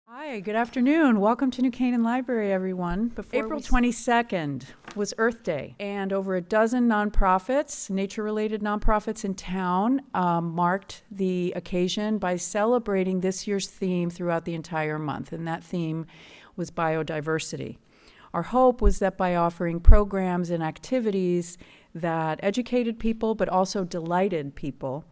Hi, good afternoon. Welcome to New Canaan Library, everyone. April 22nd was Earth Day, and over a dozen nonprofits, nature-related nonprofits in town, marked the occasion by celebrating this year's theme throughout the entire month, and that theme was biodiversity. Our hope was that by offering programs and activities that educated people but also delighted people,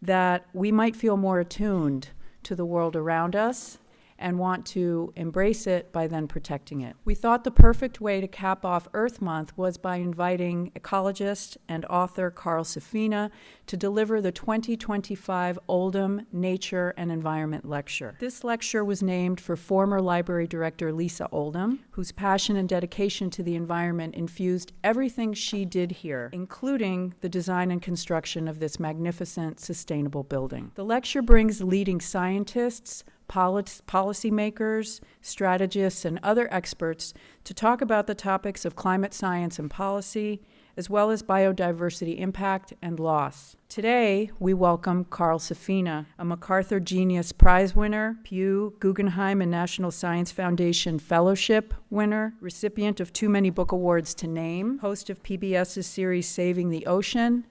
that we might feel more attuned to the world around us and want to embrace it by then protecting it. We thought the perfect way to cap off Earth Month was by inviting ecologist and author Carl Safina to deliver the 2025 Oldham Nature and Environment Lecture. This lecture was named for former library director Lisa Oldham, whose passion and dedication to the environment infused everything she did here, including the design and construction of this magnificent, sustainable building. The lecture brings leading scientists, policymakers, strategists, and other experts to talk about the topics of climate science and policy, as well as biodiversity impact and loss. Today, we welcome Carl Safina, a MacArthur Genius Prize winner, Pew, Guggenheim, and National Science Foundation Fellowship winner, recipient of too many book awards to name, host of PBS's series Saving the Ocean,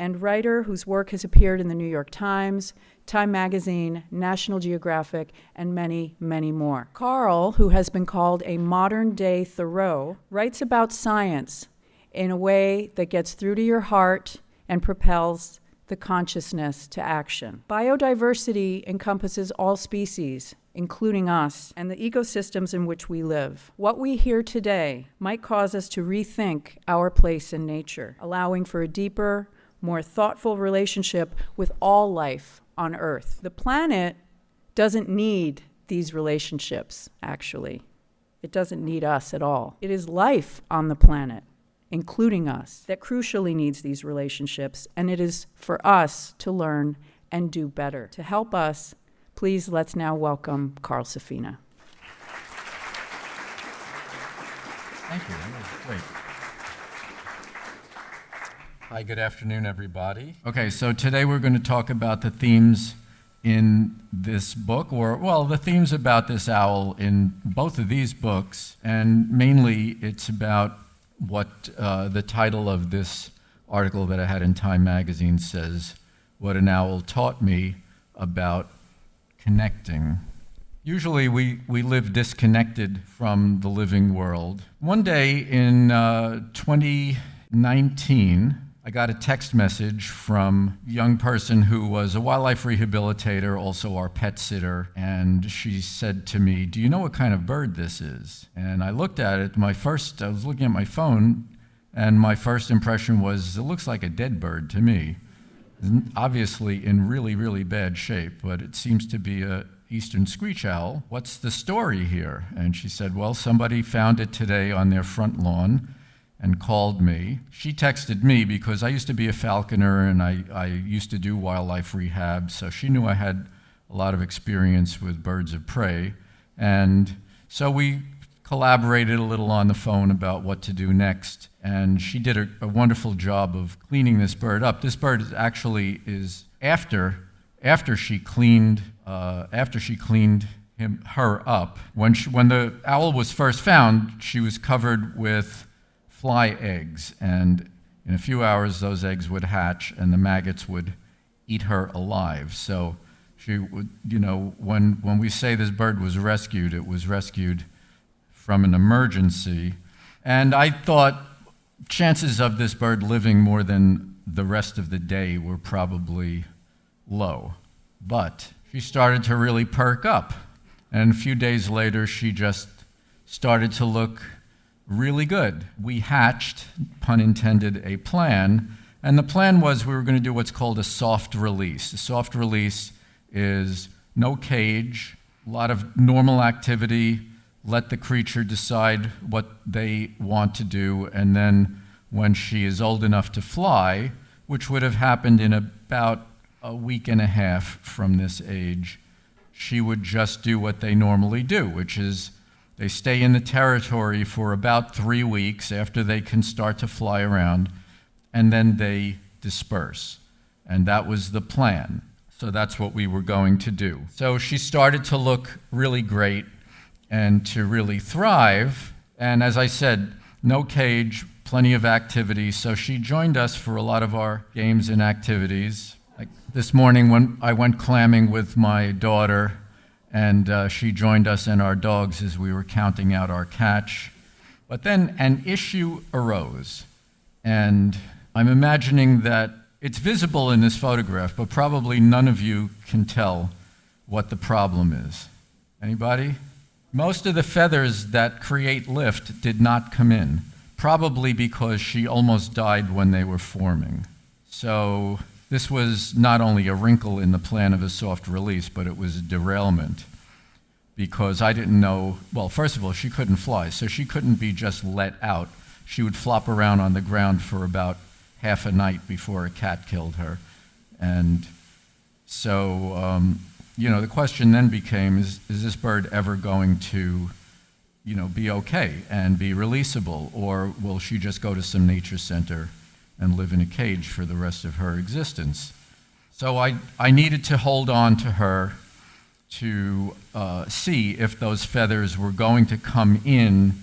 and writer whose work has appeared in the New York Times, Time Magazine, National Geographic, and many, many more. Carl, who has been called a modern-day Thoreau, writes about science in a way that gets through to your heart and propels the consciousness to action. Biodiversity encompasses all species, including us, and the ecosystems in which we live. What we hear today might cause us to rethink our place in nature, allowing for a deeper, more thoughtful relationship with all life on Earth. The planet doesn't need these relationships, actually. It doesn't need us at all. It is life on the planet, including us, that crucially needs these relationships, and it is for us to learn and do better. To help us, please let's now welcome Carl Safina. Thank you. That was great. Hi, good afternoon, everybody. Okay, so today we're going to talk about the themes in this book, the themes about this owl in both of these books, and mainly it's about what the title of this article that I had in Time Magazine says, What an Owl Taught Me About Connecting. Usually we live disconnected from the living world. One day in 2019, I got a text message from a young person who was a wildlife rehabilitator, also our pet sitter, and she said to me, "Do you know what kind of bird this is?" And I looked at it. I was looking at my phone, and my first impression was, it looks like a dead bird to me. Obviously in really, really bad shape, but it seems to be a eastern screech owl. What's the story here? And she said, well, somebody found it today on their front lawn and called me. She texted me because I used to be a falconer and I used to do wildlife rehab, so she knew I had a lot of experience with birds of prey. And so we collaborated a little on the phone about what to do next. And she did a wonderful job of cleaning this bird up. This bird actually is after she cleaned her up. When the owl was first found, she was covered with fly eggs, and in a few hours those eggs would hatch and the maggots would eat her alive. So she would, when we say this bird was rescued, it was rescued from an emergency. And I thought chances of this bird living more than the rest of the day were probably low. But she started to really perk up, and a few days later she just started to look really good. We hatched, pun intended, a plan, and the plan was we were going to do what's called a soft release. A soft release is no cage, a lot of normal activity, let the creature decide what they want to do, and then when she is old enough to fly, which would have happened in about a week and a half from this age, she would just do what they normally do, which is they stay in the territory for about 3 weeks after they can start to fly around, and then they disperse. And that was the plan. So that's what we were going to do. So she started to look really great and to really thrive. And as I said, no cage, plenty of activity. So she joined us for a lot of our games and activities. Like this morning when I went clamming with my daughter, and she joined us and our dogs as we were counting out our catch. But then an issue arose. And I'm imagining that it's visible in this photograph, but probably none of you can tell what the problem is. Anybody? Most of the feathers that create lift did not come in, probably because she almost died when they were forming. So this was not only a wrinkle in the plan of a soft release, but it was a derailment, because I didn't know, well, first of all, she couldn't fly, so she couldn't be just let out. She would flop around on the ground for about half a night before a cat killed her. And so, the question then became, is this bird ever going to, be okay and be releasable, or will she just go to some nature center and live in a cage for the rest of her existence? So I needed to hold on to her to see if those feathers were going to come in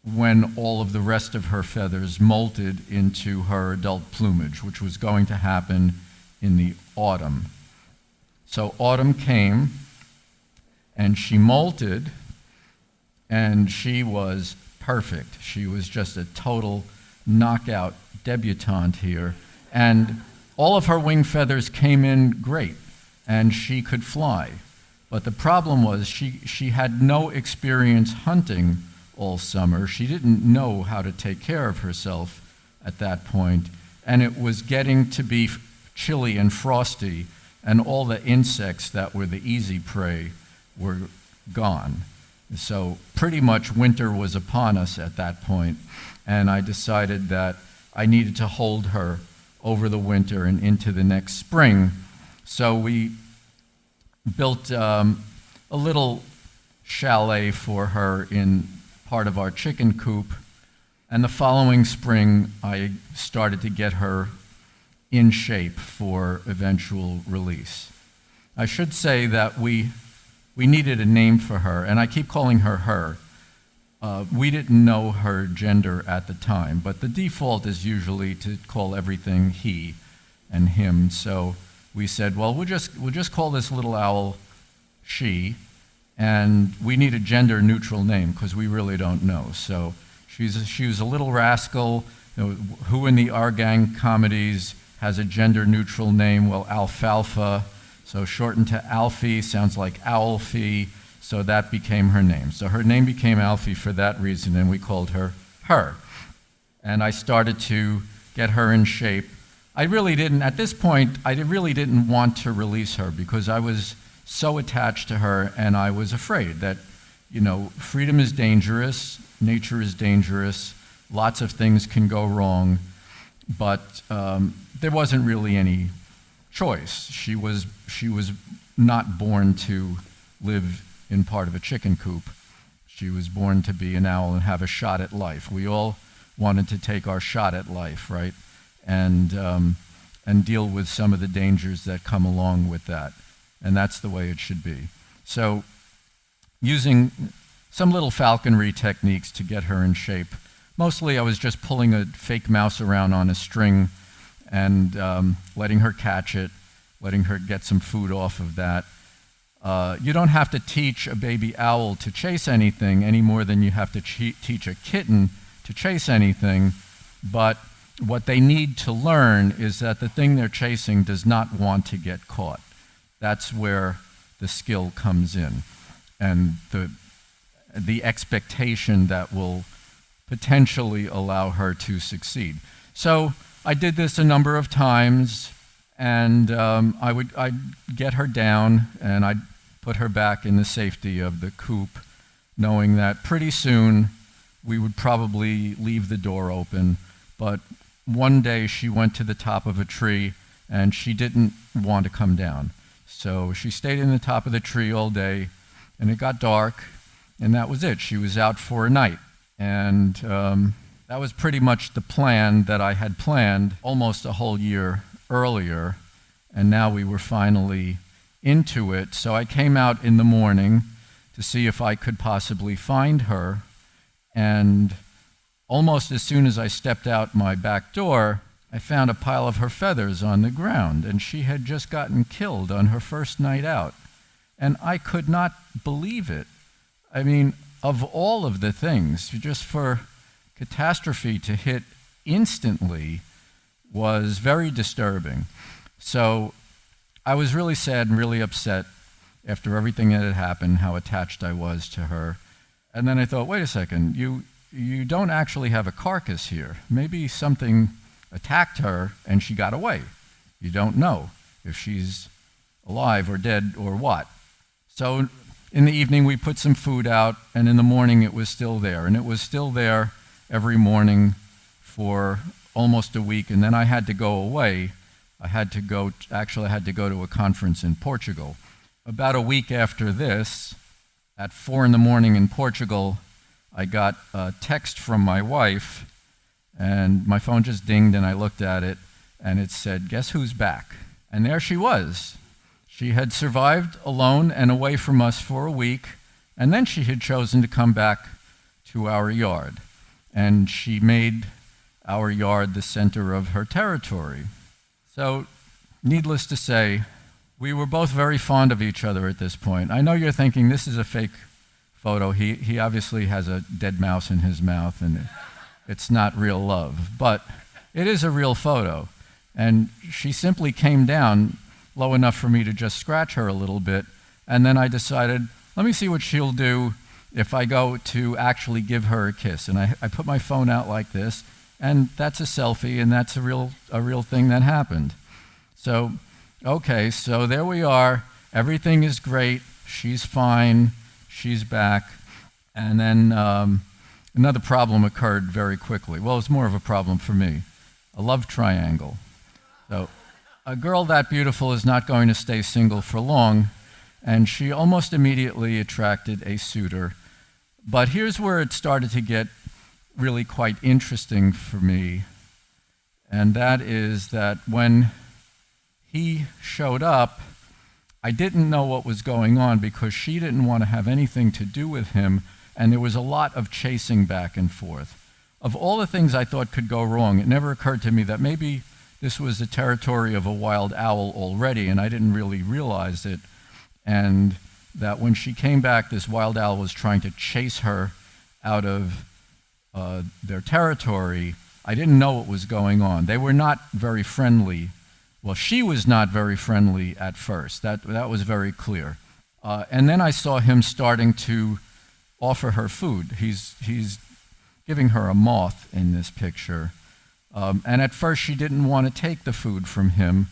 when all of the rest of her feathers molted into her adult plumage, which was going to happen in the autumn. So autumn came, and she molted, and she was perfect. She was just a total knockout debutante here. And all of her wing feathers came in great, and she could fly. But the problem was she had no experience hunting all summer. She didn't know how to take care of herself at that point, and it was getting to be chilly and frosty, and all the insects that were the easy prey were gone. So pretty much winter was upon us at that point, and I decided that I needed to hold her over the winter and into the next spring. So we built a little chalet for her in part of our chicken coop, and the following spring I started to get her in shape for eventual release. I should say that we needed a name for her, and I keep calling her her. We didn't know her gender at the time, but the default is usually to call everything he and him. So we said, well, we'll just call this little owl she, and we need a gender-neutral name because we really don't know. So she was a little rascal. Who in the Our Gang comedies has a gender-neutral name? Well, Alfalfa, so shortened to Alfie, sounds like ALFIE, so that became her name. So her name became Alfie for that reason, and we called her her. And I started to get her in shape. At this point, I really didn't want to release her because I was so attached to her, and I was afraid that, freedom is dangerous, nature is dangerous, lots of things can go wrong, but there wasn't really any choice. She was not born to live in part of a chicken coop. She was born to be an owl and have a shot at life. We all wanted to take our shot at life, right? And deal with some of the dangers that come along with that. And that's the way it should be. So using some little falconry techniques to get her in shape. Mostly I was just pulling a fake mouse around on a string and letting her catch it, letting her get some food off of that. You don't have to teach a baby owl to chase anything any more than you have to teach a kitten to chase anything, but what they need to learn is that the thing they're chasing does not want to get caught. That's where the skill comes in, and the expectation that will potentially allow her to succeed. So I did this a number of times, and I'd get her down, and I'd put her back in the safety of the coop, knowing that pretty soon we would probably leave the door open. But one day she went to the top of a tree, and she didn't want to come down. So she stayed in the top of the tree all day, and it got dark, and that was it. She was out for a night. And that was pretty much the plan that I had planned almost a whole year earlier. and now we were finally into it. So I came out in the morning to see if I could possibly find her, and almost as soon as I stepped out my back door, I found a pile of her feathers on the ground, and she had just gotten killed on her first night out. And I could not believe it. I mean, of all of the things, just for catastrophe to hit instantly was very disturbing. So I was really sad and really upset after everything that had happened, how attached I was to her. And then I thought, wait a second, you don't actually have a carcass here. Maybe something attacked her and she got away. You don't know if she's alive or dead or what. So in the evening we put some food out, and in the morning it was still there. And it was still there every morning for almost a week, and then I had to go away. I had to go to a conference in Portugal. About a week after this, at 4 a.m. in Portugal, I got a text from my wife, and my phone just dinged, and I looked at it, and it said, "Guess who's back?" And there she was. She had survived alone and away from us for a week, and then she had chosen to come back to our yard. And she made our yard the center of her territory. So, needless to say, we were both very fond of each other at this point. I know you're thinking this is a fake photo. He obviously has a dead mouse in his mouth, and it's not real love. But it is a real photo. And she simply came down low enough for me to just scratch her a little bit, and then I decided, let me see what she'll do if I go to actually give her a kiss. And I put my phone out like this, and that's a selfie, and that's a real thing that happened. So, okay, so there we are. Everything is great. She's fine. She's back. And then another problem occurred very quickly. Well, it's more of a problem for me. A love triangle. So a girl that beautiful is not going to stay single for long, and she almost immediately attracted a suitor. But here's where it started to get really quite interesting for me, and that is that when he showed up, I didn't know what was going on because she didn't want to have anything to do with him, and there was a lot of chasing back and forth. Of all the things I thought could go wrong, it never occurred to me that maybe this was the territory of a wild owl already, and I didn't really realize it, and that when she came back, this wild owl was trying to chase her out of their territory. I didn't know what was going on. They were not very friendly. Well, she was not very friendly at first. That was very clear. And then I saw him starting to offer her food. He's giving her a moth in this picture. And at first she didn't want to take the food from him.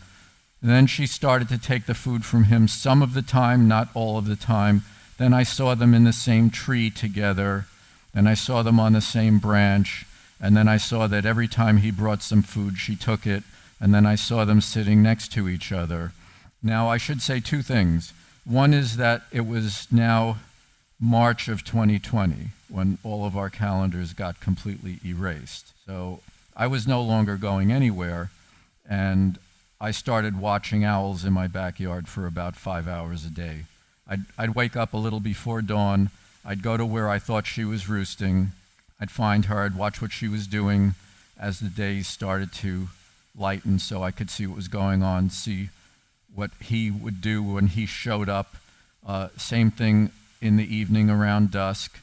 And then she started to take the food from him some of the time, not all of the time. Then I saw them in the same tree together. Then I saw them on the same branch. And then I saw that every time he brought some food, she took it. And then I saw them sitting next to each other. Now, I should say two things. One is that it was now March of 2020 when all of our calendars got completely erased. So I was no longer going anywhere, and I started watching owls in my backyard for about 5 hours a day. I'd wake up a little before dawn. I'd go to where I thought she was roosting. I'd find her. I'd watch what she was doing as the days started to lighten so I could see what was going on, see what he would do when he showed up. Same thing in the evening around dusk.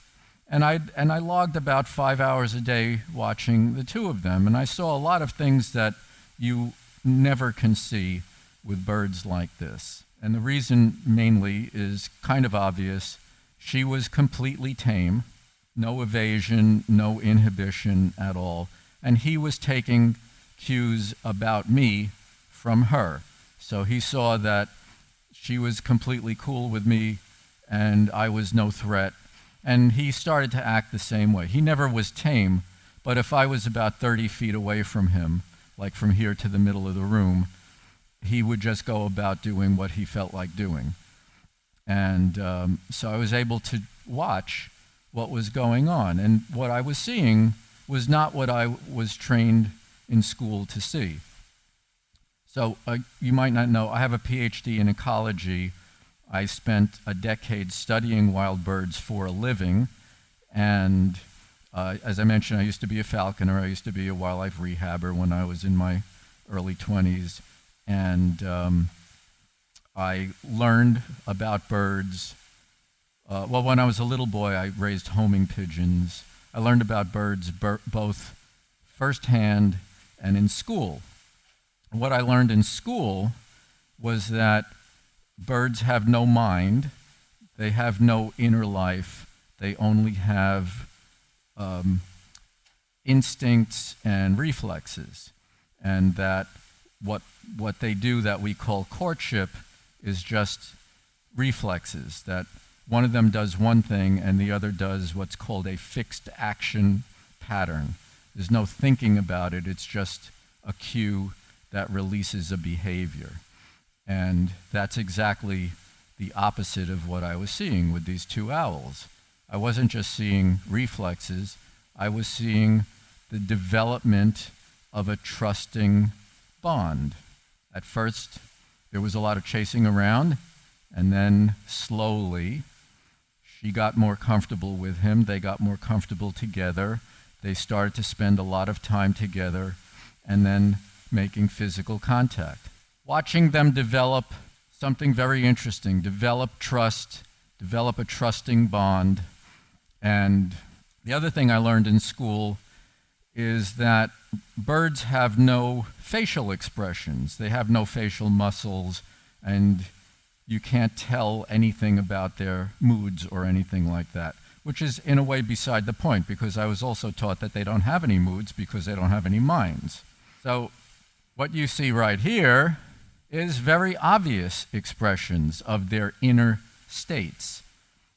And I logged about 5 hours a day watching the two of them, and I saw a lot of things that you never can see with birds like this. And the reason mainly is kind of obvious. She was completely tame, no evasion, no inhibition at all, and he was taking cues about me from her. So he saw that she was completely cool with me and I was no threat. And he started to act the same way. He never was tame, but if I was about 30 feet away from him, like from here to the middle of the room, he would just go about doing what he felt like doing. And so I was able to watch what was going on. And what I was seeing was not what I was trained in school to see. So you might not know, I have a PhD in ecology. I spent a decade studying wild birds for a living, and as I mentioned, I used to be a falconer. I used to be a wildlife rehabber when I was in my early 20s, and I learned about birds. Well, when I was a little boy, I raised homing pigeons. I learned about birds both firsthand and in school. What I learned in school was that birds have no mind, they have no inner life, they only have instincts and reflexes, and that what they do that we call courtship is just reflexes, that one of them does one thing and the other does what's called a fixed action pattern. There's no thinking about it, it's just a cue that releases a behavior. And that's exactly the opposite of what I was seeing with these two owls. I wasn't just seeing reflexes, I was seeing the development of a trusting bond. At first, there was a lot of chasing around, and then slowly, she got more comfortable with him, they got more comfortable together, they started to spend a lot of time together, and then making physical contact. Watching them develop something very interesting, develop trust, develop a trusting bond. And the other thing I learned in school is that birds have no facial expressions. They have no facial muscles, and you can't tell anything about their moods or anything like that, which is in a way beside the point, because I was also taught that they don't have any moods because they don't have any minds. So what you see right here is very obvious expressions of their inner states.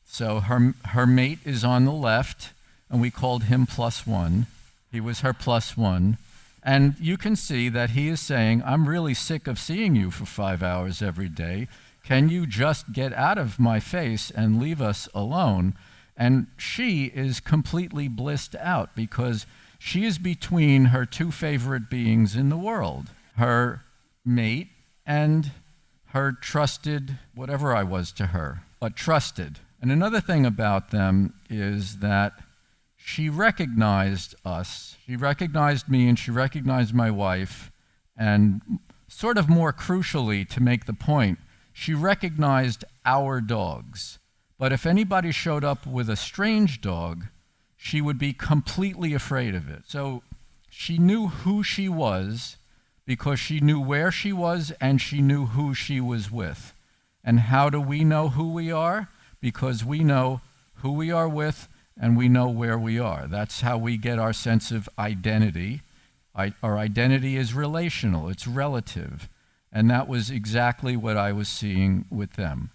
So her mate is on the left, and we called him +1. He was her +1. And you can see that he is saying, I'm really sick of seeing you for 5 hours every day. Can you just get out of my face and leave us alone? And she is completely blissed out because she is between her two favorite beings in the world, her mate and her trusted, whatever I was to her, but trusted. And another thing about them is that she recognized us. She recognized me and she recognized my wife. And sort of more crucially, to make the point, she recognized our dogs. But if anybody showed up with a strange dog, she would be completely afraid of it. So she knew who she was because she knew where she was and she knew who she was with. And how do we know who we are? Because we know who we are with and we know where we are. That's how we get our sense of identity. Our identity is relational, it's relative. And that was exactly what I was seeing with them.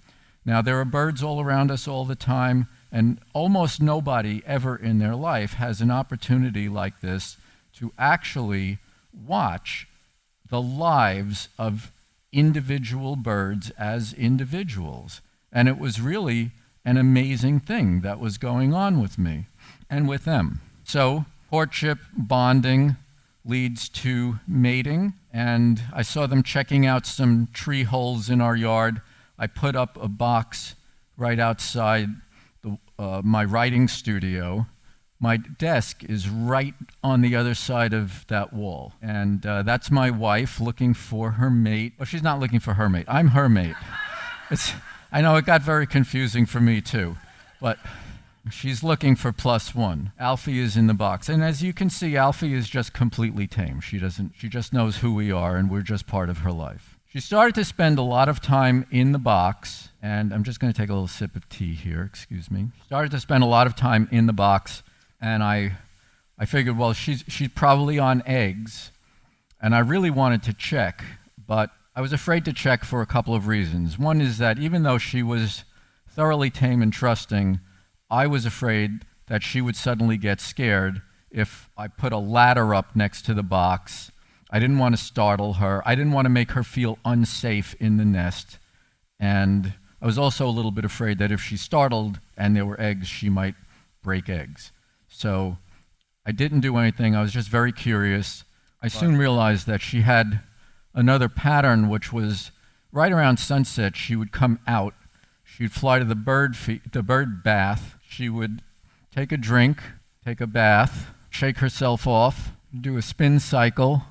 Now, there are birds all around us all the time, and almost nobody ever in their life has an opportunity like this to actually watch the lives of individual birds as individuals. And it was really an amazing thing that was going on with me and with them. So, courtship, bonding leads to mating, and I saw them checking out some tree holes in our yard. I put up a box right outside my writing studio. My desk is right on the other side of that wall. And that's my wife looking for her mate. Well, she's not looking for her mate. I'm her mate. I know it got very confusing for me too, but she's looking for +1. Alfie is in the box. And as you can see, Alfie is just completely tame. She just knows who we are, and we're just part of her life. She started to spend a lot of time in the box, and I'm just going to take a little sip of tea here, excuse me. Started to spend a lot of time in the box, and I figured, well, she's probably on eggs, and I really wanted to check, but I was afraid to check for a couple of reasons. One is that even though she was thoroughly tame and trusting, I was afraid that she would suddenly get scared if I put a ladder up next to the box. I didn't want to startle her. I didn't want to make her feel unsafe in the nest. And I was also a little bit afraid that if she startled and there were eggs, she might break eggs. So I didn't do anything. I was just very curious. I soon realized that she had another pattern, which was right around sunset, she would come out. She'd fly to the bird bath. She would take a drink, take a bath, shake herself off, do a spin cycle,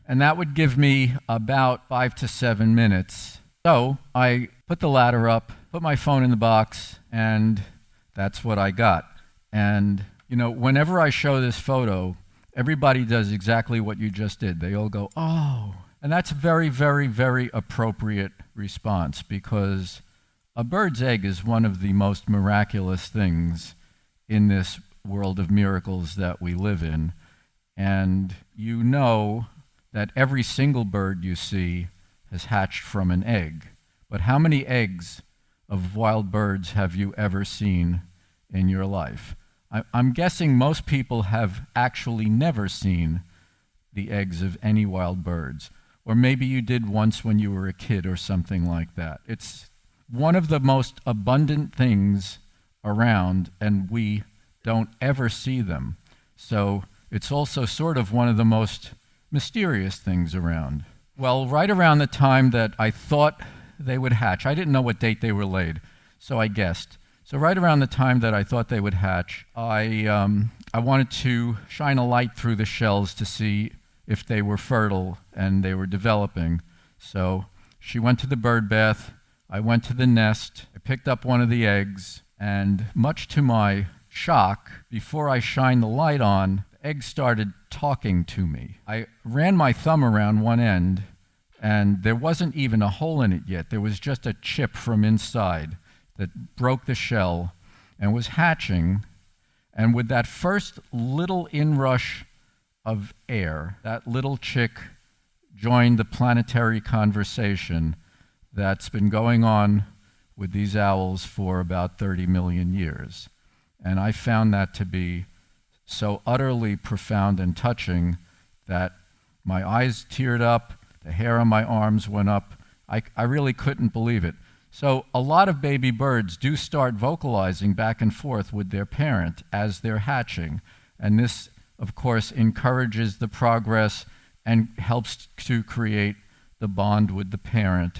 and that would give me about 5 to 7 minutes. So I put the ladder up, put my phone in the box, and that's what I got. And, you know, whenever I show this photo, everybody does exactly what you just did. They all go, oh. And that's a very, very, very appropriate response, because a bird's egg is one of the most miraculous things in this world of miracles that we live in. And you know that every single bird you see has hatched from an egg. But how many eggs of wild birds have you ever seen in your life? I'm guessing most people have actually never seen the eggs of any wild birds. Or maybe you did once when you were a kid or something like that. It's one of the most abundant things around, and we don't ever see them. So it's also sort of one of the most mysterious things around. Well, right around the time that I thought they would hatch, I didn't know what date they were laid, so I guessed. So right around the time that I thought they would hatch, I wanted to shine a light through the shells to see if they were fertile and they were developing. So she went to the bird bath, I went to the nest, I picked up one of the eggs, and much to my shock, before I shined the light on, the egg started talking to me. I ran my thumb around one end, and there wasn't even a hole in it yet. There was just a chip from inside that broke the shell and was hatching. And with that first little inrush of air, that little chick joined the planetary conversation that's been going on with these owls for about 30 million years. And I found that to be so utterly profound and touching that my eyes teared up, the hair on my arms went up. I really couldn't believe it. So a lot of baby birds do start vocalizing back and forth with their parent as they're hatching. And this, of course, encourages the progress and helps to create the bond with the parent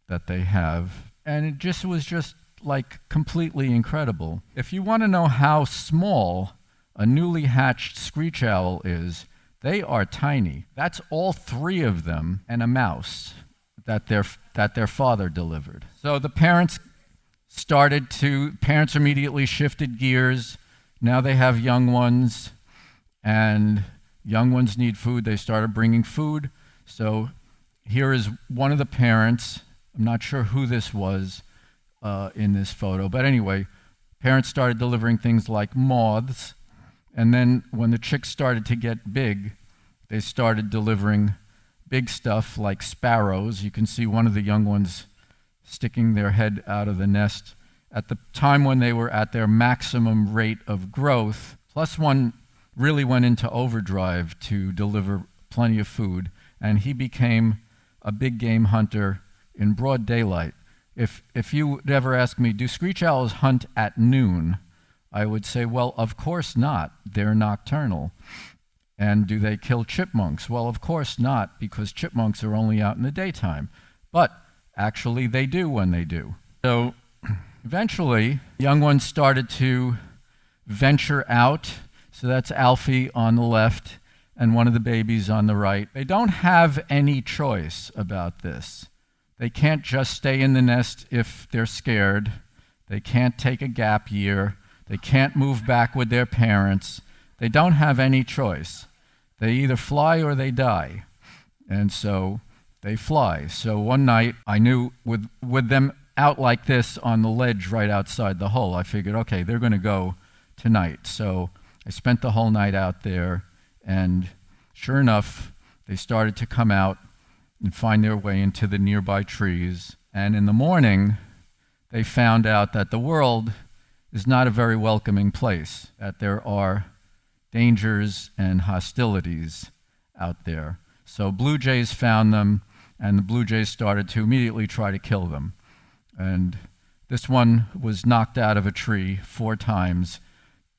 that they have. And it just was just like completely incredible. If you want to know how small a newly hatched screech owl is, they are tiny. That's all 3 of them and a mouse that their father delivered. So the parents immediately shifted gears. Now they have young ones, and young ones need food. They started bringing food. So here is one of the parents. I'm not sure who this was in this photo, but anyway, parents started delivering things like moths, and then when the chicks started to get big, they started delivering big stuff like sparrows. You can see one of the young ones sticking their head out of the nest at the time when they were at their maximum rate of growth. Plus one really went into overdrive to deliver plenty of food, and he became a big game hunter in broad daylight. If you would ever ask me, do screech owls hunt at noon? I would say, well, of course not. They're nocturnal. And do they kill chipmunks? Well, of course not, because chipmunks are only out in the daytime. But actually, they do when they do. So eventually, young ones started to venture out. So that's Alfie on the left and one of the babies on the right. They don't have any choice about this. They can't just stay in the nest if they're scared. They can't take a gap year. They can't move back with their parents. They don't have any choice. They either fly or they die. And so they fly. So one night, I knew with them out like this on the ledge right outside the hole, I figured, okay, they're going to go tonight. So I spent the whole night out there, and sure enough, they started to come out and find their way into the nearby trees. And in the morning, they found out that the world is not a very welcoming place, that there are dangers and hostilities out there. So blue jays found them, and the blue jays started to immediately try to kill them. And this one was knocked out of a tree 4 times.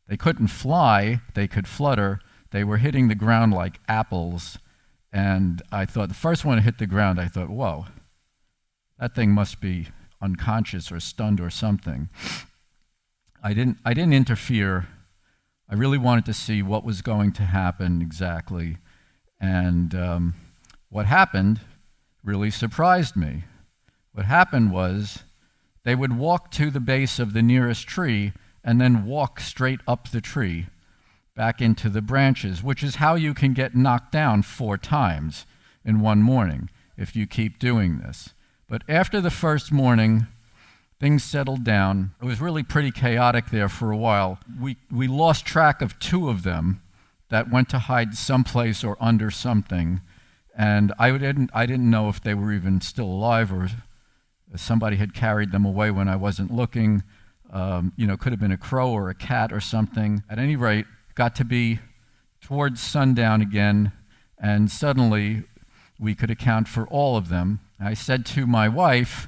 They couldn't fly, they could flutter. They were hitting the ground like apples, And I thought, the first one to hit the ground, I thought, whoa, that thing must be unconscious or stunned or something. I didn't interfere. I really wanted to see what was going to happen exactly. And what happened really surprised me. What happened was they would walk to the base of the nearest tree and then walk straight up the tree back into the branches, which is how you can get knocked down 4 times in one morning if you keep doing this. But after the first morning, things settled down. It was really pretty chaotic there for a while. We lost track of 2 of them that went to hide someplace or under something, and I didn't know if they were even still alive or somebody had carried them away when I wasn't looking. Could have been a crow or a cat or something. At any rate, got to be towards sundown again, and suddenly we could account for all of them. I said to my wife,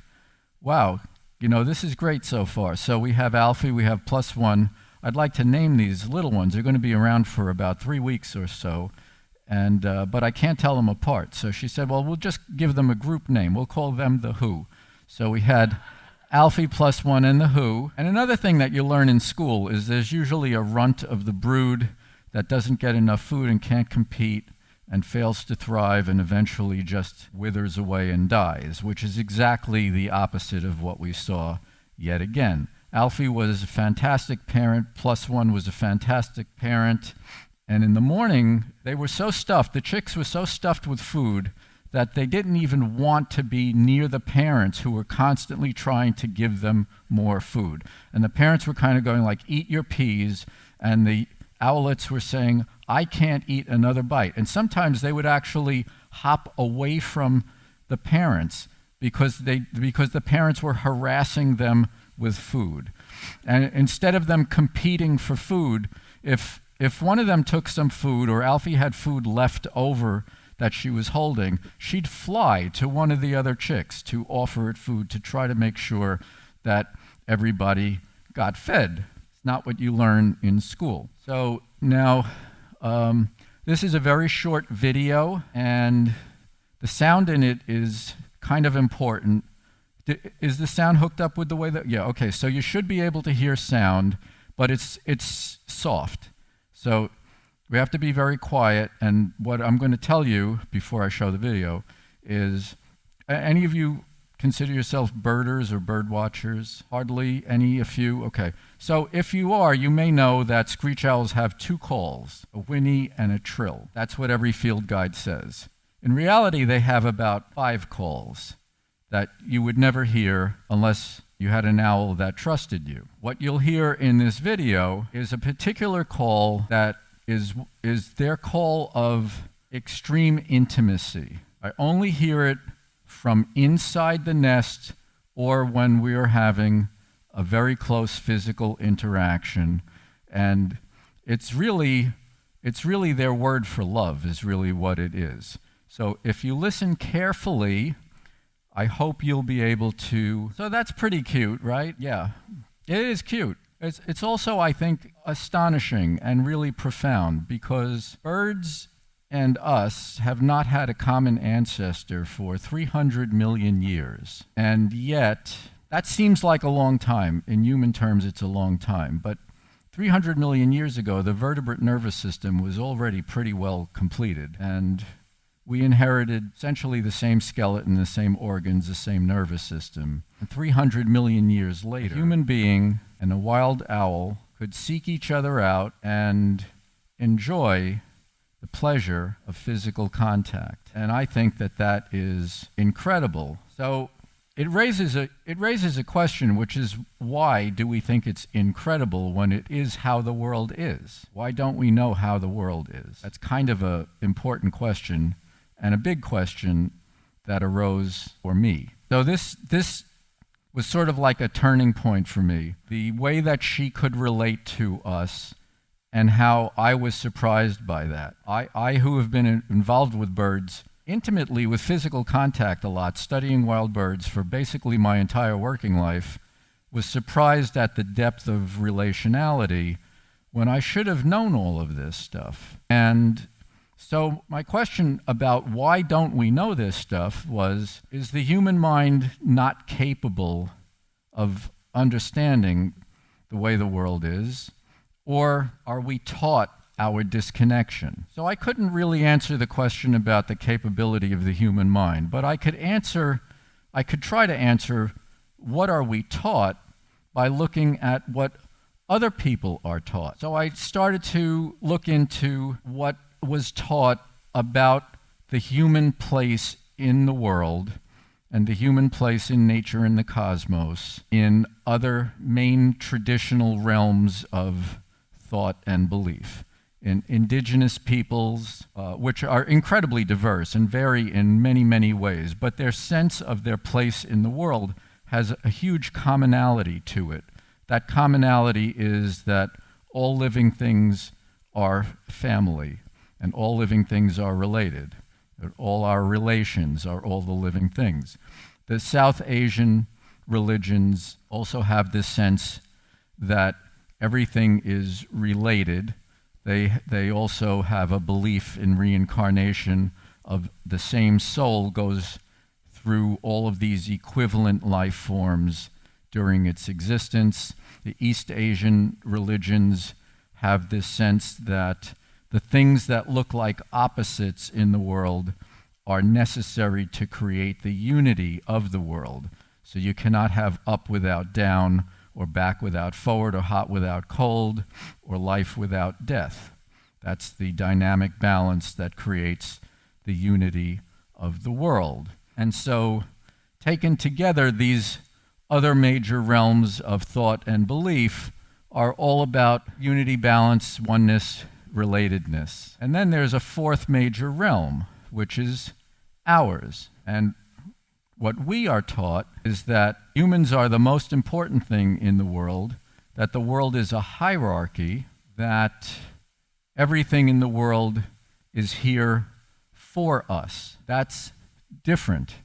wow, this is great so far. So we have Alfie, we have +1. I'd like to name these little ones. They're going to be around for about 3 weeks or so, but I can't tell them apart. So she said, well, we'll just give them a group name. We'll call them the Who. So we had Alfie +1 and the Who. And another thing that you learn in school is there's usually a runt of the brood that doesn't get enough food and can't compete and fails to thrive and eventually just withers away and dies, which is exactly the opposite of what we saw yet again. Alfie was a fantastic parent, +1 was a fantastic parent, and in the morning, they were so stuffed, the chicks were so stuffed with food that they didn't even want to be near the parents who were constantly trying to give them more food. And the parents were kind of going like, eat your peas, and the owlets were saying, I can't eat another bite. And sometimes they would actually hop away from the parents because the parents were harassing them with food. And instead of them competing for food, if one of them took some food or Alfie had food left over that she was holding, she'd fly to one of the other chicks to offer it food to try to make sure that everybody got fed. It's not what you learn in school. So now, this is a very short video, and the sound in it is kind of important. Is the sound hooked up with the way that, yeah, okay, so you should be able to hear sound, but it's soft. So we have to be very quiet, and what I'm going to tell you before I show the video is, any of you consider yourselves birders or bird watchers? Hardly any, a few? Okay. So if you are, you may know that screech owls have 2 calls, a whinny and a trill. That's what every field guide says. In reality, they have about 5 calls that you would never hear unless you had an owl that trusted you. What you'll hear in this video is a particular call that is their call of extreme intimacy. I only hear it from inside the nest or when we are having a very close physical interaction. And it's really their word for love is really what it is. So if you listen carefully, I hope you'll be able to. So that's pretty cute, right? Yeah, it is cute. It's also, I think, astonishing and really profound because birds and us have not had a common ancestor for 300 million years. And yet, that seems like a long time. In human terms, it's a long time. But 300 million years ago, the vertebrate nervous system was already pretty well completed. And we inherited essentially the same skeleton, the same organs, the same nervous system. And 300 million years later, a human being and a wild owl could seek each other out and enjoy the pleasure of physical contact. And I think that that is incredible. So it raises a question, which is, why do we think it's incredible when it is how the world is? Why don't we know how the world is? That's kind of an important question and a big question that arose for me. So this was sort of like a turning point for me. The way that she could relate to us and how I was surprised by that. I who have been involved with birds intimately with physical contact a lot, studying wild birds for basically my entire working life, was surprised at the depth of relationality when I should have known all of this stuff. And So my question about why don't we know this stuff was, is the human mind not capable of understanding the way the world is, or are we taught our disconnection? So I couldn't really answer the question about the capability of the human mind, but I could try to answer what are we taught by looking at what other people are taught. So I started to look into what was taught about the human place in the world and the human place in nature and the cosmos in other main traditional realms of thought and belief. In indigenous peoples, which are incredibly diverse and vary in many, many ways, but their sense of their place in the world has a huge commonality to it. That commonality is that all living things are family, and all living things are related. That all our relations are all the living things. The South Asian religions also have this sense that everything is related. They also have a belief in reincarnation of the same soul goes through all of these equivalent life forms during its existence. The East Asian religions have this sense that the things that look like opposites in the world are necessary to create the unity of the world. So you cannot have up without down, or back without forward, or hot without cold, or life without death. That's the dynamic balance that creates the unity of the world. And so, taken together, these other major realms of thought and belief are all about unity, balance, oneness, relatedness. And then there's a fourth major realm, which is ours. And what we are taught is that humans are the most important thing in the world, that the world is a hierarchy, that everything in the world is here for us. That's different,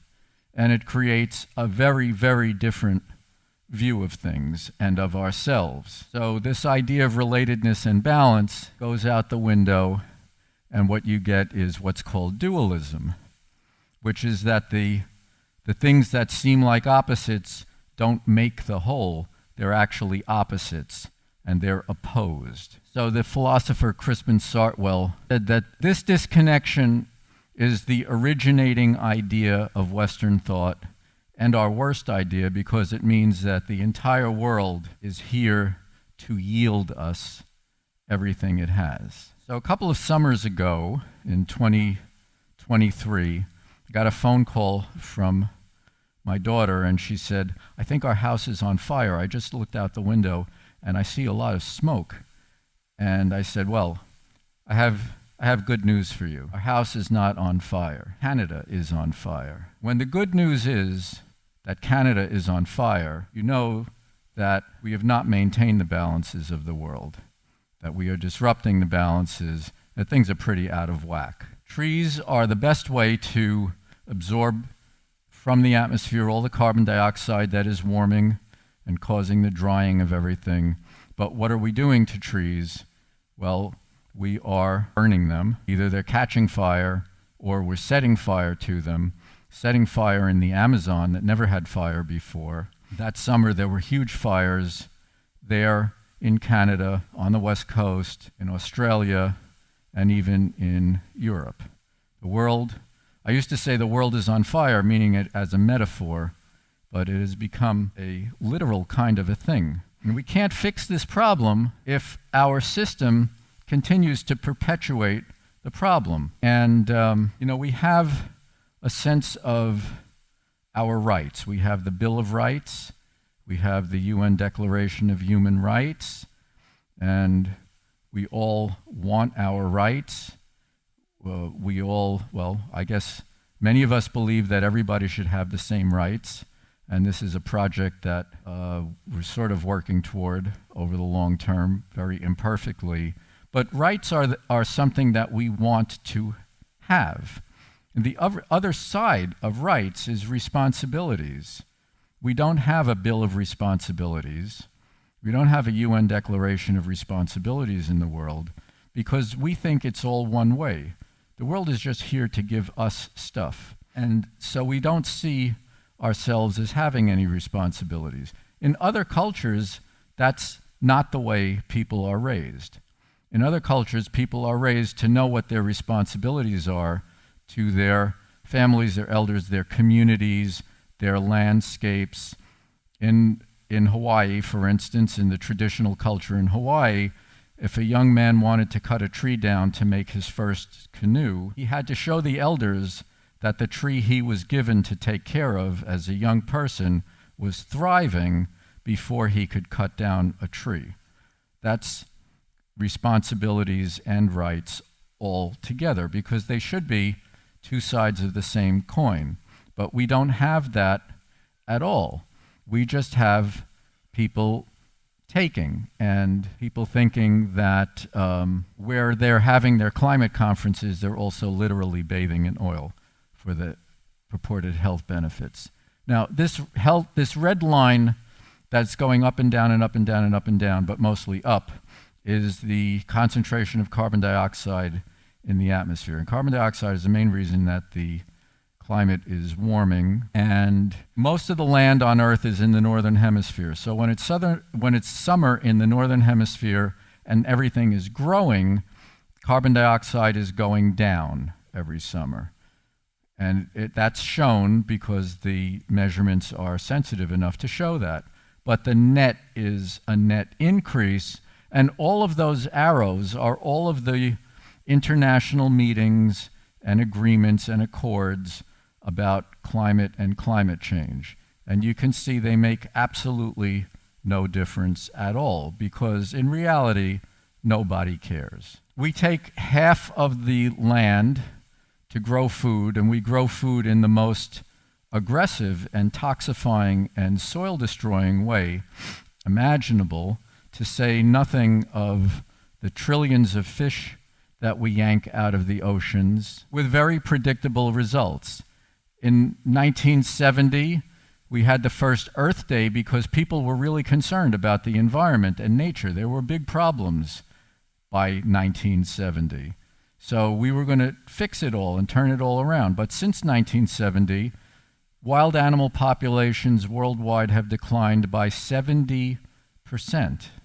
and it creates a very, very different view of things and of ourselves. So this idea of relatedness and balance goes out the window, and what you get is what's called dualism, which is that the things that seem like opposites don't make the whole. They're actually opposites, and they're opposed. So the philosopher Crispin Sartwell said that this disconnection is the originating idea of Western thought, and our worst idea, because it means that the entire world is here to yield us everything it has. So a couple of summers ago, in 2023, I got a phone call from my daughter, and she said, "I think our house is on fire. I just looked out the window, and I see a lot of smoke." And I said, "Well, I have good news for you. Our house is not on fire. Canada is on fire." When the good news is that Canada is on fire, you know that we have not maintained the balances of the world, that we are disrupting the balances, that things are pretty out of whack. Trees are the best way to absorb from the atmosphere all the carbon dioxide that is warming and causing the drying of everything. But what are we doing to trees? Well, we are burning them. Either they're catching fire or we're setting fire to them, setting fire in the Amazon that never had fire before. That summer there were huge fires there in Canada, on the West Coast, in Australia, and even in Europe. The world, I used to say the world is on fire, meaning it as a metaphor, but it has become a literal kind of a thing. And we can't fix this problem if our system continues to perpetuate the problem. And, we have a sense of our rights. We have the Bill of Rights, we have the UN Declaration of Human Rights, and we all want our rights. I guess many of us believe that everybody should have the same rights, and this is a project that we're sort of working toward over the long term, very imperfectly. But rights are something that we want to have. And the other side of rights is responsibilities. We don't have a Bill of Responsibilities. We don't have a UN Declaration of Responsibilities in the world because we think it's all one way. The world is just here to give us stuff. And so we don't see ourselves as having any responsibilities. In other cultures, that's not the way people are raised. In other cultures, people are raised to know what their responsibilities are to their families, their elders, their communities, their landscapes. In Hawaii, for instance, in the traditional culture in Hawaii, if a young man wanted to cut a tree down to make his first canoe, he had to show the elders that the tree he was given to take care of as a young person was thriving before he could cut down a tree. That's responsibilities and rights all together, because they should be two sides of the same coin. But we don't have that at all. We just have people taking, and people thinking that where they're having their climate conferences, they're also literally bathing in oil for the purported health benefits. Now, this red line that's going up and down and up and down and up and down, but mostly up, is the concentration of carbon dioxide in the atmosphere. And carbon dioxide is the main reason that the climate is warming, and most of the land on Earth is in the northern hemisphere. So when it's summer in the northern hemisphere and everything is growing, carbon dioxide is going down every summer. And that's shown because the measurements are sensitive enough to show that. But the net is a net increase, and all of those arrows are all of the international meetings and agreements and accords about climate and climate change. And you can see they make absolutely no difference at all, because in reality, nobody cares. We take half of the land to grow food, and we grow food in the most aggressive and toxifying and soil-destroying way imaginable, to say nothing of the trillions of fish that we yank out of the oceans with very predictable results. In 1970, we had the first Earth Day because people were really concerned about the environment and nature. There were big problems by 1970. So we were going to fix it all and turn it all around. But since 1970, wild animal populations worldwide have declined by 70%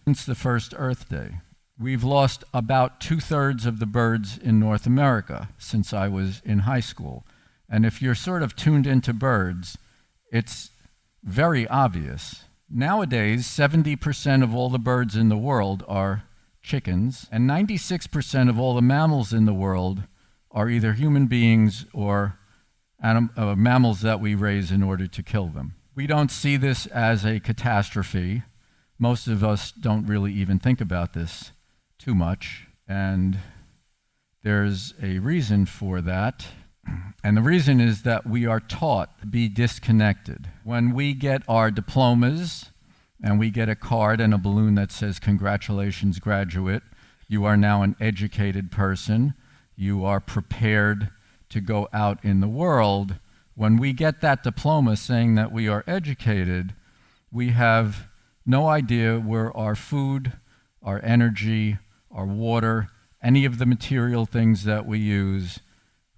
since the first Earth Day. We've lost about 2/3 of the birds in North America since I was in high school. And if you're sort of tuned into birds, it's very obvious. Nowadays, 70% of all the birds in the world are chickens, and 96% of all the mammals in the world are either human beings or mammals that we raise in order to kill them. We don't see this as a catastrophe. Most of us don't really even think about this too much, and there's a reason for that. And the reason is that we are taught to be disconnected. When we get our diplomas and we get a card and a balloon that says, "Congratulations, graduate, you are now an educated person, you are prepared to go out in the world," when we get that diploma saying that we are educated, we have no idea where our food, our energy, our water, any of the material things that we use,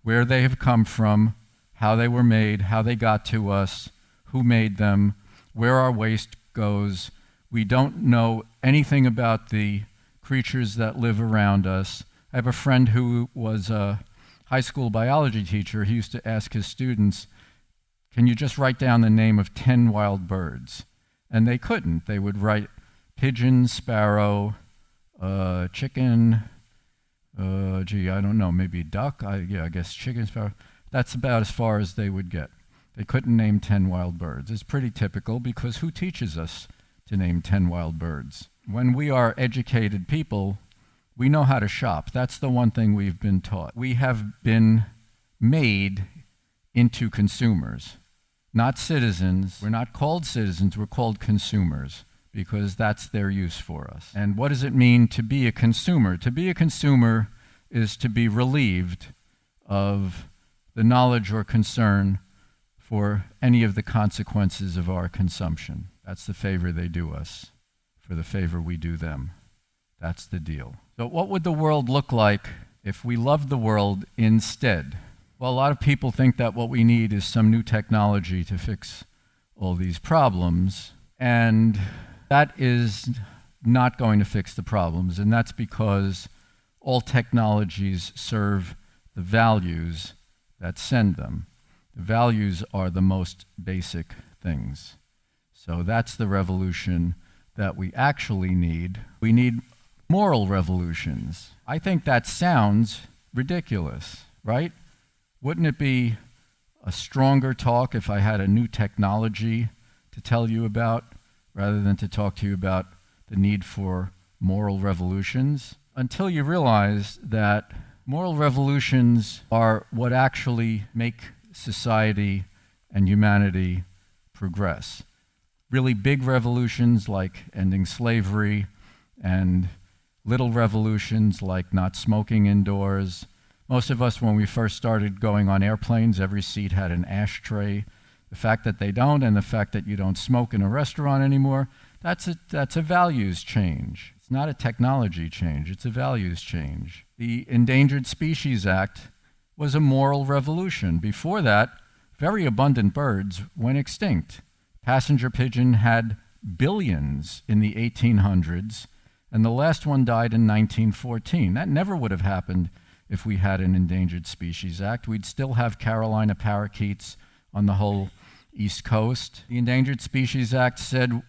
where they have come from, how they were made, how they got to us, who made them, where our waste goes. We don't know anything about the creatures that live around us. I have a friend who was a high school biology teacher. He used to ask his students, "Can you just write down the name of 10 wild birds?" And they couldn't. They would write pigeon, sparrow, chicken, I don't know, maybe duck, I guess chicken, sparrow. That's about as far as they would get. They couldn't name 10 wild birds. It's pretty typical, because who teaches us to name 10 wild birds? When we are educated people, we know how to shop. That's the one thing we've been taught. We have been made into consumers, not citizens. We're not called citizens, we're called consumers, because that's their use for us. And what does it mean to be a consumer? To be a consumer is to be relieved of the knowledge or concern for any of the consequences of our consumption. That's the favor they do us for the favor we do them. That's the deal. So what would the world look like if we loved the world instead? Well, a lot of people think that what we need is some new technology to fix all these problems, and that is not going to fix the problems, and that's because all technologies serve the values that send them. The values are the most basic things. So that's the revolution that we actually need. We need moral revolutions. I think that sounds ridiculous, right? Wouldn't it be a stronger talk if I had a new technology to tell you about rather than to talk to you about the need for moral revolutions? Until you realize that moral revolutions are what actually make society and humanity progress. Really big revolutions like ending slavery and little revolutions like not smoking indoors. Most of us, when we first started going on airplanes, every seat had an ashtray. The fact that they don't and the fact that you don't smoke in a restaurant anymore, that's a values change. It's not a technology change, it's a values change. The Endangered Species Act was a moral revolution. Before that, very abundant birds went extinct. Passenger pigeon had billions in the 1800s, and the last one died in 1914. That never would have happened if we had an Endangered Species Act. We'd still have Carolina parakeets on the whole East Coast. The Endangered Species Act said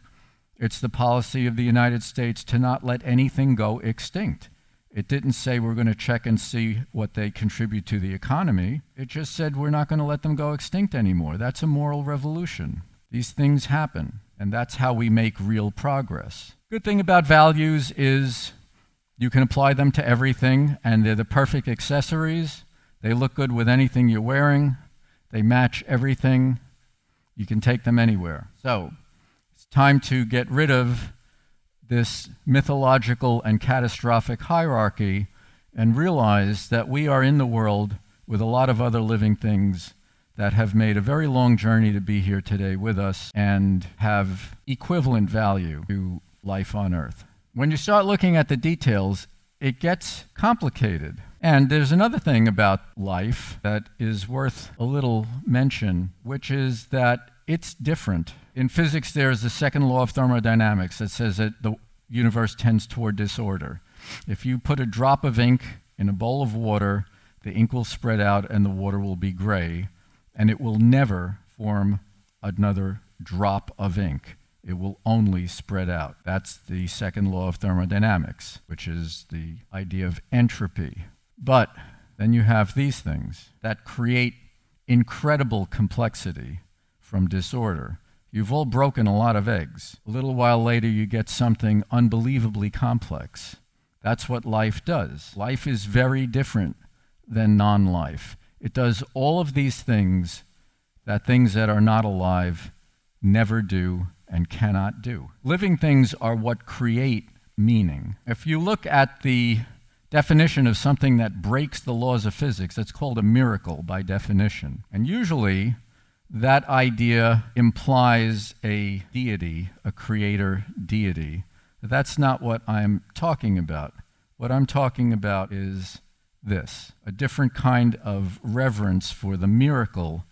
it's the policy of the United States to not let anything go extinct. It didn't say we're going to check and see what they contribute to the economy. It just said we're not going to let them go extinct anymore. That's a moral revolution. These things happen, and that's how we make real progress. Good thing about values is you can apply them to everything, and they're the perfect accessories. They look good with anything you're wearing. They match everything. You can take them anywhere. So it's time to get rid of this mythological and catastrophic hierarchy and realize that we are in the world with a lot of other living things that have made a very long journey to be here today with us and have equivalent value to life on Earth. When you start looking at the details, it gets complicated. And there's another thing about life that is worth a little mention, which is that it's different. In physics, there's the second law of thermodynamics that says that the universe tends toward disorder. If you put a drop of ink in a bowl of water, the ink will spread out and the water will be gray, and it will never form another drop of ink. It will only spread out. That's the second law of thermodynamics, which is the idea of entropy. But then you have these things that create incredible complexity from disorder. You've all broken a lot of eggs. A little while later, you get something unbelievably complex. That's what life does. Life is very different than non-life. It does all of these things that are not alive never do and cannot do. Living things are what create meaning. If you look at the definition of something that breaks the laws of physics, that's called a miracle by definition. And usually, that idea implies a deity, a creator deity. That's not what I'm talking about. What I'm talking about is this, a different kind of reverence for the miracle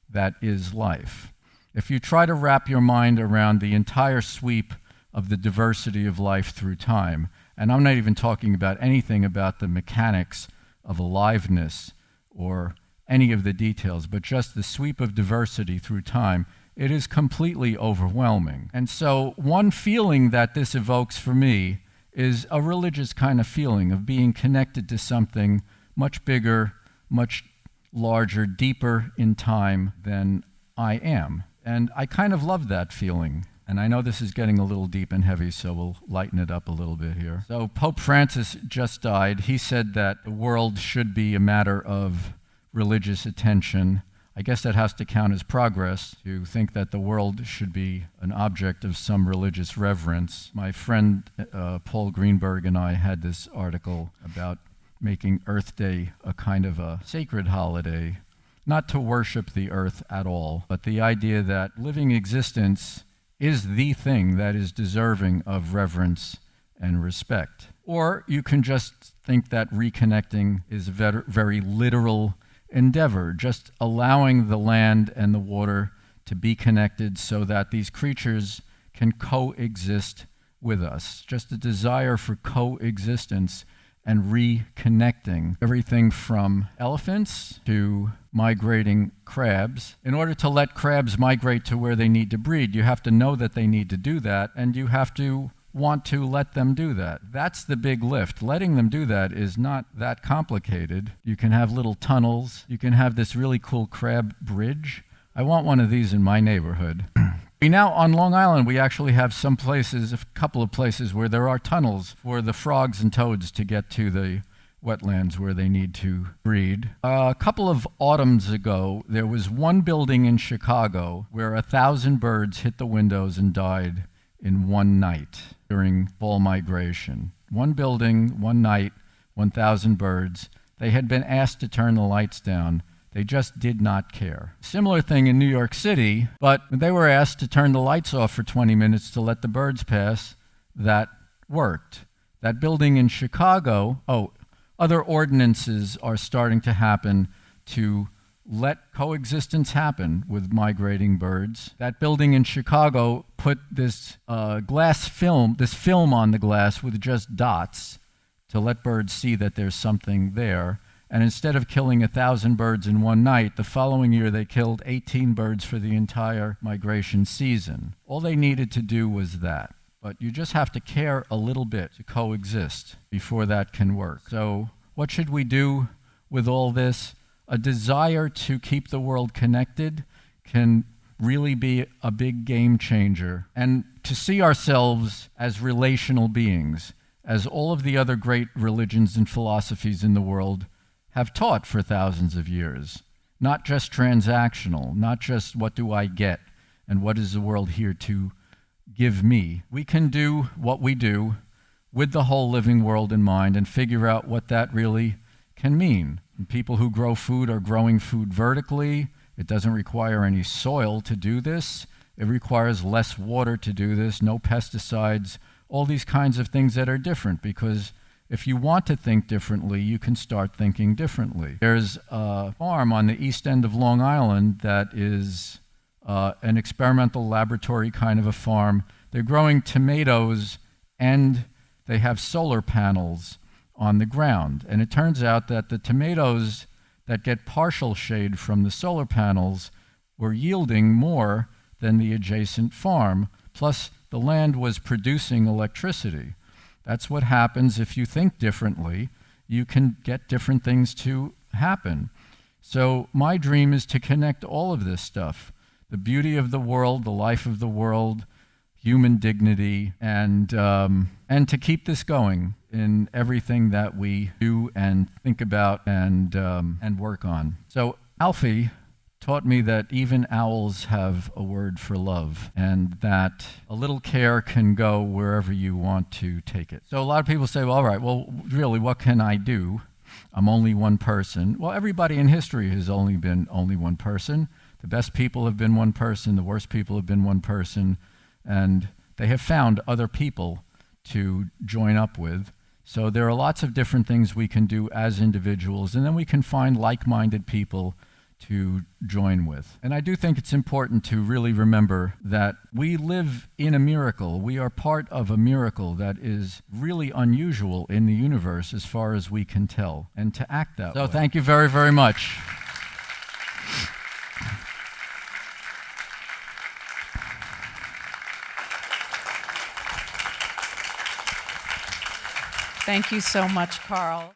that is life. If you try to wrap your mind around the entire sweep of the diversity of life through time, and I'm not even talking about anything about the mechanics of aliveness or any of the details, but just the sweep of diversity through time, it is completely overwhelming. And so one feeling that this evokes for me is a religious kind of feeling of being connected to something much bigger, much larger, deeper in time than I am. And I kind of love that feeling. And I know this is getting a little deep and heavy, so we'll lighten it up a little bit here. So Pope Francis just died. He said that the world should be a matter of religious attention. I guess that has to count as progress, to think that the world should be an object of some religious reverence. My friend Paul Greenberg and I had this article about making Earth Day a kind of a sacred holiday, not to worship the earth at all, but the idea that living existence is the thing that is deserving of reverence and respect. Or you can just think that reconnecting is a very literal endeavor, just allowing the land and the water to be connected so that these creatures can coexist with us. Just a desire for coexistence and reconnecting. Everything from elephants to migrating crabs. In order to let crabs migrate to where they need to breed, you have to know that they need to do that, and you have to want to let them do that. That's the big lift. Letting them do that is not that complicated. You can have little tunnels. You can have this really cool crab bridge. I want one of these in my neighborhood. Now, on Long Island, we actually have some places, a couple of places, where there are tunnels for the frogs and toads to get to the wetlands where they need to breed. A couple of autumns ago, there was one building in Chicago where 1,000 birds hit the windows and died in one night during fall migration. One building, one night, 1,000 birds. They had been asked to turn the lights down. They just did not care. Similar thing in New York City, but they were asked to turn the lights off for 20 minutes to let the birds pass. That worked. That building in Chicago, other ordinances are starting to happen to let coexistence happen with migrating birds. That building in Chicago put this glass film, this film on the glass with just dots to let birds see that there's something there. And instead of killing 1,000 birds in one night, the following year they killed 18 birds for the entire migration season. All they needed to do was that. But you just have to care a little bit to coexist before that can work. So what should we do with all this? A desire to keep the world connected can really be a big game changer. And to see ourselves as relational beings, as all of the other great religions and philosophies in the world have taught for thousands of years. Not just transactional, not just what do I get and what is the world here to give me. We can do what we do with the whole living world in mind and figure out what that really can mean. And people who grow food are growing food vertically. It doesn't require any soil to do this. It requires less water to do this, no pesticides, all these kinds of things that are different, because if you want to think differently, you can start thinking differently. There's a farm on the east end of Long Island that is an experimental laboratory kind of a farm. They're growing tomatoes and they have solar panels on the ground. And it turns out that the tomatoes that get partial shade from the solar panels were yielding more than the adjacent farm, plus the land was producing electricity. That's what happens if you think differently. You can get different things to happen. So my dream is to connect all of this stuff, the beauty of the world, the life of the world, human dignity, and to keep this going in everything that we do and think about and work on. So ALFIE taught me that even owls have a word for love, and that a little care can go wherever you want to take it. So a lot of people say, well, all right, well, really, what can I do? I'm only one person. Well, everybody in history has only been only one person. The best people have been one person, the worst people have been one person, and they have found other people to join up with. So there are lots of different things we can do as individuals, and then we can find like-minded people to join with. And I do think it's important to really remember that we live in a miracle. We are part of a miracle that is really unusual in the universe as far as we can tell, and to act that way. So thank you very, very much. Thank you so much, Carl.